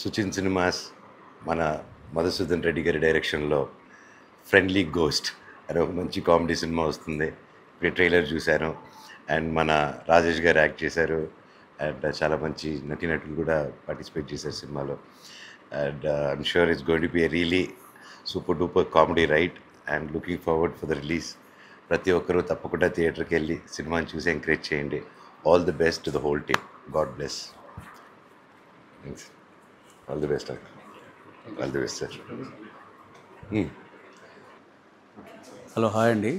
Suchin cinemas మన మధుసూదన్ రెడ్డి గారి డైరెక్షన్లో ఫ్రెండ్లీ గోస్ట్ అనే ఒక మంచి కామెడీ సినిమా వస్తుంది. ట్రైలర్ చూశాను. అండ్ మన రాజేష్ గారు యాక్ట్ చేశారు. అండ్ చాలా మంచి నటీనటులు కూడా పార్టిసిపేట్ చేశారు సినిమాలో. And I'm sure it's going to be a really super duper comedy right and looking forward for the release. ప్రతి ఒక్కరూ తప్పకుండా థియేటర్కి వెళ్ళి సినిమాని చూసి ఎంకరేజ్ చేయండి. All the best to the whole team. God bless. Thanks. All the best అండి. All the best sir. Hello, hi అండి.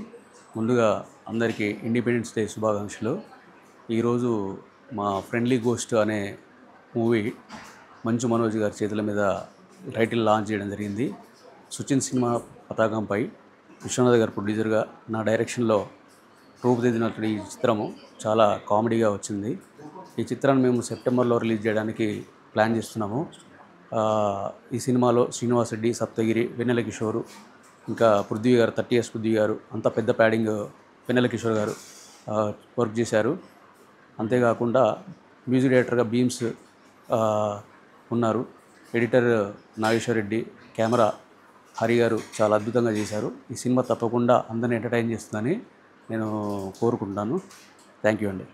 ముందుగా అందరికీ ఇండిపెండెన్స్ డే శుభాకాంక్షలు. ఈరోజు మా ఫ్రెండ్లీ గోస్ట్ అనే మూవీ మంచు మనోజ్ గారి చేతుల మీద టైటిల్ లాంచ్ చేయడం జరిగింది. సుచిన్ సినిమా పతాకంపై విశ్వనాథ్ గారు ప్రొడ్యూసర్గా నా డైరెక్షన్లో రూపుదిద్దినటువంటి ఈ చిత్రము చాలా కామెడీగా వచ్చింది. ఈ చిత్రాన్ని మేము సెప్టెంబర్లో రిలీజ్ చేయడానికి ప్లాన్ చేస్తున్నాము. ఈ సినిమాలో శ్రీనివాస్ రెడ్డి, సప్తగిరి, వెన్నెల కిషోరు, ఇంకా పృథ్వీ గారు, 30 years పృథ్వీ గారు, అంతా పెద్ద ప్యాడింగ్ వెన్నెల కిషోర్ గారు వర్క్ చేశారు. అంతేకాకుండా మ్యూజిక్ డైరెక్టర్గా బీమ్స్ ఉన్నారు. ఎడిటర్ నాగేశ్వర్ రెడ్డి, కెమెరా హరి గారు చాలా అద్భుతంగా చేశారు. ఈ సినిమా తప్పకుండా అందరిని ఎంటర్టైన్ చేస్తుందని నేను కోరుకుంటున్నాను. థ్యాంక్ యూ అండి.